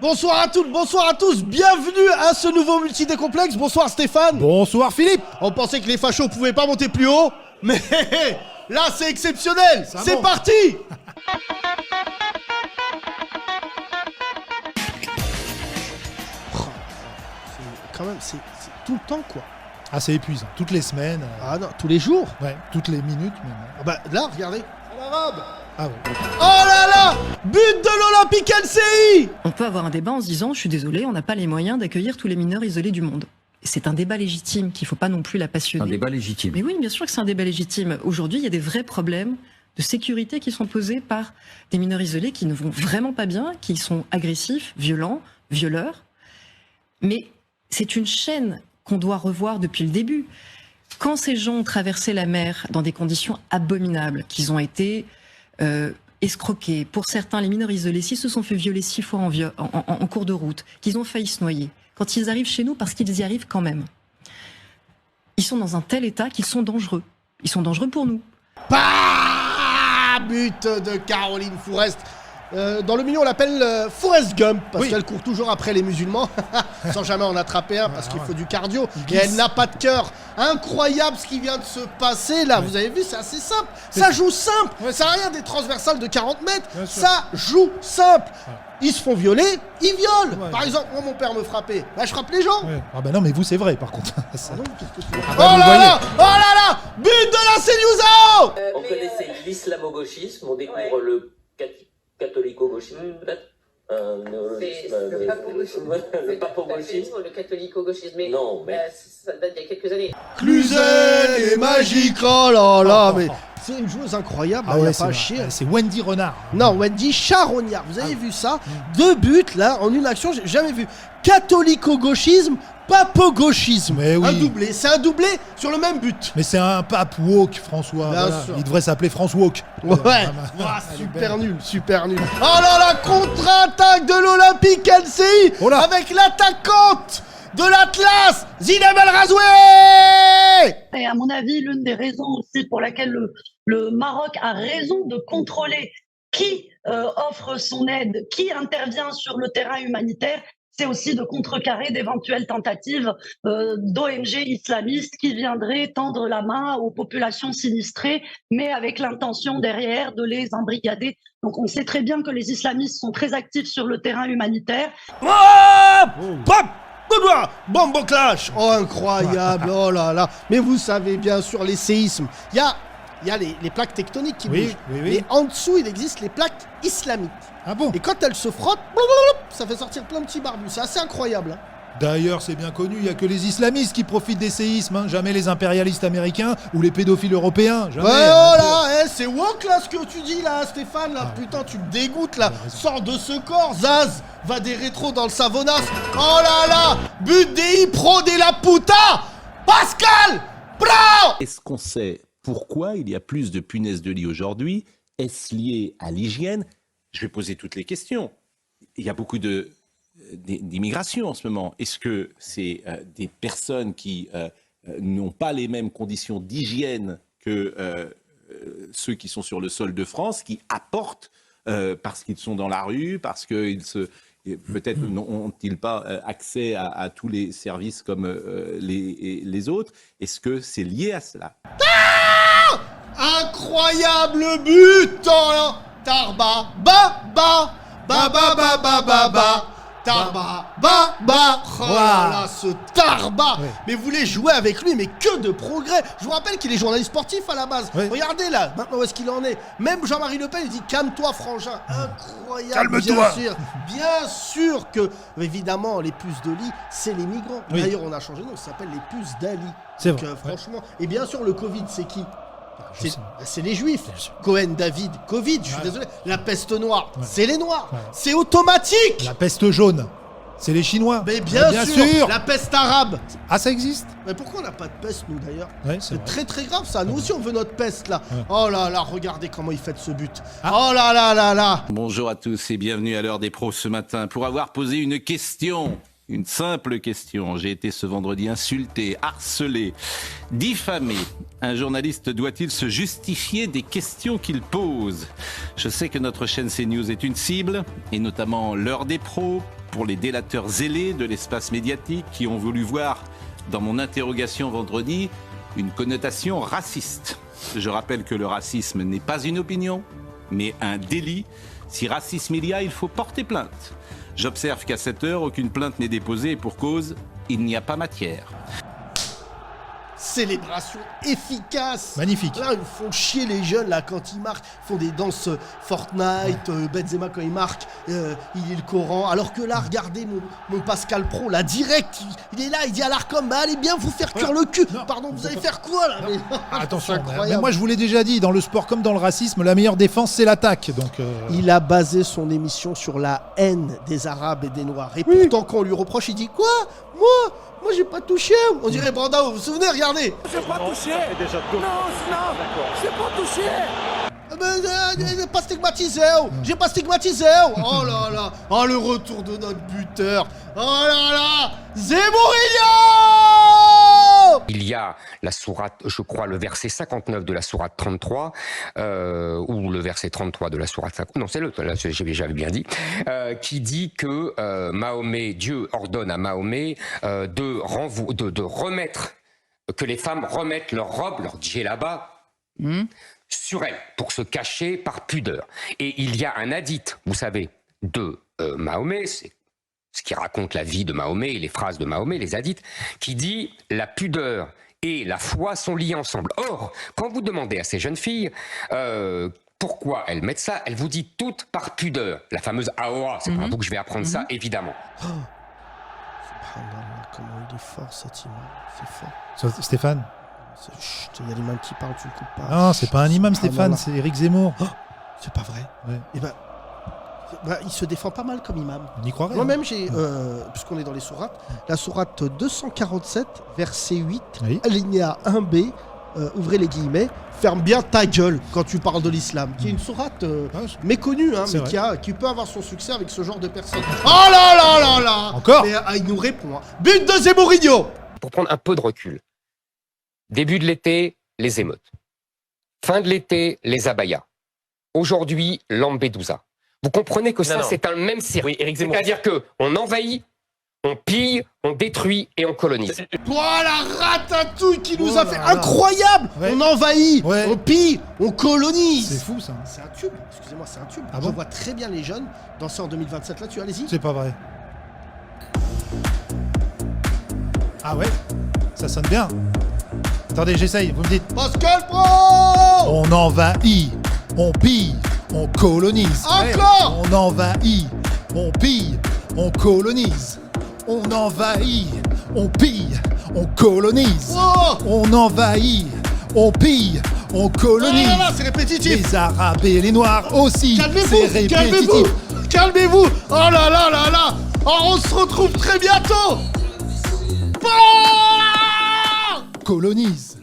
Bonsoir à toutes, bonsoir à tous, bienvenue à ce nouveau multi-décomplexe. Bonsoir Stéphane. Bonsoir Philippe. On pensait que les fachos pouvaient pas monter plus haut, mais là c'est exceptionnel. C'est parti. Quand même, c'est tout le temps quoi. Ah, c'est épuisant, toutes les semaines. Ah non, tous les jours. Ouais, toutes les minutes même. Ah bah là, regardez. Ah ouais. Oh là là, but de l'Olympique LCI. On peut avoir un débat en se disant, je suis désolé, on n'a pas les moyens d'accueillir tous les mineurs isolés du monde. C'est un débat légitime qu'il ne faut pas non plus la passionner. Un débat légitime. Mais oui, bien sûr que c'est un débat légitime. Aujourd'hui, il y a des vrais problèmes de sécurité qui sont posés par des mineurs isolés qui ne vont vraiment pas bien, qui sont agressifs, violents, violeurs. Mais c'est une chaîne qu'on doit revoir depuis le début. Quand ces gens ont traversé la mer dans des conditions abominables, qu'ils ont été escroqués, pour certains, les mineurs isolés, s'ils se sont fait violer 6 fois en cours de route, qu'ils ont failli se noyer, quand ils arrivent chez nous, parce qu'ils y arrivent quand même, ils sont dans un tel état qu'ils sont dangereux. Ils sont dangereux pour nous. But de Caroline Fourest. Dans le milieu, on l'appelle Forrest Gump parce qu'elle court toujours après les musulmans sans jamais en attraper un parce qu'il faut du cardio et elle n'a pas de cœur. Incroyable ce qui vient de se passer là. Vous avez vu, c'est assez simple. Ça joue simple. Ça n'a rien des transversales de 40 mètres. Ça joue simple. Ils se font violer, ils violent. Par exemple, moi mon père me frappait. Bah je frappe les gens. Ah bah non, mais vous c'est vrai par contre. Oh là là, but de la CNews. On connaissait l'islamo-gauchisme, on découvre le catholico-gauchisme peut-être. Le papo-gauchisme. Le catholico-gauchisme. Non, mais ça date d'il y a quelques années. Cluzel et magique. Oh là là, mais c'est une joueuse incroyable. Ah il y ouais, a pas à chier. c'est Wendy Renard. Non, Wendy Charognard. Vous avez vu ça? 2 buts là en une action, j'ai jamais vu. Catholico-gauchisme, papo-gauchisme. Mais oui. Un doublé, c'est un doublé sur le même but. Mais c'est un pape woke, François. Bien Voilà. sûr. Il devrait s'appeler France Woke. Ouais, super nul, super nul. Oh là là, contre-attaque de l'Olympique LCI Oh là. avec l'attaquante de l'Atlas, Zineb El Razoué. Et à mon avis, l'une des raisons aussi pour laquelle le Maroc a raison de contrôler qui offre son aide, qui intervient sur le terrain humanitaire, c'est aussi de contrecarrer d'éventuelles tentatives d'ONG islamistes qui viendraient tendre la main aux populations sinistrées, mais avec l'intention derrière de les embrigader. Donc on sait très bien que les islamistes sont très actifs sur le terrain humanitaire. Bombo clash. Oh incroyable. Oh là là. Mais vous savez bien sûr les séismes. Il y a les plaques tectoniques qui bougent. Oui. Et en dessous, il existe les plaques islamiques. Ah bon? Et quand elles se frottent, ça fait sortir plein de petits barbus. C'est assez incroyable. D'ailleurs, c'est bien connu, il n'y a que les islamistes qui profitent des séismes, hein. Jamais les impérialistes américains ou les pédophiles européens. Jamais. Voilà, c'est woke là ce que tu dis là, Stéphane. Là, putain, tu me dégoûtes là. Sors de ce corps, Zaz. Va des rétros dans le Savonas. Oh là là, but des pro de la puta. Pascal, bravo. Est-ce qu'on sait pourquoi il y a plus de punaises de lit aujourd'hui? Est-ce lié à l'hygiène? Je vais poser toutes les questions. Il y a beaucoup d'immigration en ce moment. Est-ce que c'est des personnes qui n'ont pas les mêmes conditions d'hygiène que ceux qui sont sur le sol de France, qui apportent parce qu'ils sont dans la rue, parce qu'ils peut-être n'ont-ils pas accès à tous les services comme les autres? Est-ce que c'est lié à cela? Incroyable but. Oh là. Tarba, Tarba, oh là là, ce Tarba. Mais vous voulez jouer avec lui, mais que de progrès. Je vous rappelle qu'il est journaliste sportif à la base. Regardez là, maintenant où est-ce qu'il en est. Même Jean-Marie Le Pen, il dit calme-toi frangin. Incroyable. Calme-toi. Bien sûr que, évidemment, les puces de lit, c'est les migrants. D'ailleurs, on a changé de nom, ça s'appelle les puces d'Ali. C'est donc, vrai. franchement, et bien sûr, le Covid, c'est qui? C'est les juifs. Cohen, David, Covid, je suis désolé. La peste noire, c'est les noirs. C'est automatique. La peste jaune, c'est les Chinois. Mais bien sûr. La peste arabe. Ah, ça existe? Mais pourquoi on n'a pas de peste, nous, d'ailleurs? C'est très très grave ça. Nous aussi, on veut notre peste, là. Oh là là, regardez comment il fait ce but. Oh là là là là. Bonjour à tous et bienvenue à l'heure des pros ce matin pour avoir posé une question. Une simple question. J'ai été ce vendredi insulté, harcelé, diffamé. Un journaliste doit-il se justifier des questions qu'il pose? Je sais que notre chaîne CNews est une cible, et notamment l'heure des pros, pour les délateurs zélés de l'espace médiatique qui ont voulu voir dans mon interrogation vendredi une connotation raciste. Je rappelle que le racisme n'est pas une opinion, mais un délit. Si racisme il y a, il faut porter plainte. J'observe qu'à cette heure, aucune plainte n'est déposée et pour cause, il n'y a pas matière. Célébration efficace. Magnifique. Là, ils font chier les jeunes là quand ils marquent. Ils font des danses Fortnite. Benzema quand il marque, il lit le Coran. Alors que là, regardez mon Pascal Pro, là direct, il est là, il dit à l'Arcom, bah allez bien vous faire cuire le cul. Non, Pardon, vous allez faire quoi là? Mais... Attention, c'est incroyable. mais moi je vous l'ai déjà dit, dans le sport comme dans le racisme, la meilleure défense c'est l'attaque. Donc, Il a basé son émission sur la haine des Arabes et des Noirs. Et pourtant, quand on lui reproche, il dit quoi? Moi j'ai pas touché. On dirait Brandao, vous vous souvenez, regardez. J'ai pas touché. Non, j'ai pas touché. J'ai pas stigmatisé. J'ai pas stigmatisé. Oh là là. Oh le retour de notre buteur. Oh là là. Zé-Mourinho. Il y a la sourate, je crois, le verset 59 de la sourate 33, ou le verset 33 de la sourate 50, non, c'est le, là, j'avais bien dit, qui dit que Dieu ordonne à Mahomet de remettre, que les femmes remettent leur robe, leur djellaba, sur elles, pour se cacher par pudeur. Et il y a un hadith, vous savez, de Mahomet, c'est ce qui raconte la vie de Mahomet et les phrases de Mahomet, les hadiths, qui dit « la pudeur et la foi sont liées ensemble ». Or, quand vous demandez à ces jeunes filles pourquoi elles mettent ça, elles vous disent toutes par pudeur. La fameuse aora, c'est pas à vous que je vais apprendre ça, évidemment. Subhanallah, comment il est fort cet imam, c'est fort. Stéphane. Chut, il y a l'imam qui parle, tu le coupes pas. Non, c'est pas un imam Stéphane, Subhanallah. c'est Éric Zemmour. Oh, c'est pas vrai. Ouais. Et ben, il se défend pas mal comme imam. On y croirait. Moi-même, j'ai, puisqu'on est dans les sourates, la sourate 247, verset 8, Oui. alinéa 1b, ouvrez les guillemets, ferme bien ta gueule quand tu parles de l'islam, qui est une sourate méconnue, hein, C'est mais vrai. qui peut avoir son succès avec ce genre de personnes. Oh là là là là. Encore. Mais il nous répond. Hein. But de Zé-Mourinho. Pour prendre un peu de recul, début de l'été, les émeutes. Fin de l'été, les abayas. Aujourd'hui, Lampedusa. Vous comprenez que ça, c'est un même cirque. Oui, Éric Zemmour. C'est-à-dire qu'on envahit, on pille, on détruit et on colonise. Voilà, ratatouille qui nous Oh a là fait là. incroyable. Ouais. On envahit, Ouais. on pille, on colonise. C'est fou ça. C'est un tube, excusez-moi, c'est un tube. Ah Je bon vois très bien les jeunes danser en 2027 là-dessus, allez-y. C'est pas vrai. Ah ouais. Ça sonne bien. Attendez, j'essaye, vous me dites. Pascal Pro. On envahit, on pille, on colonise. Encore. On envahit, on pille, on colonise. On envahit, on pille, on colonise. Oh. On envahit, on pille, on colonise. Ah là là, c'est répétitif. Les Arabes et les Noirs aussi. C'est Calmez-vous, répétitif. calmez-vous, calmez-vous. Oh là là là là. Oh, on se retrouve très bientôt. Colonise.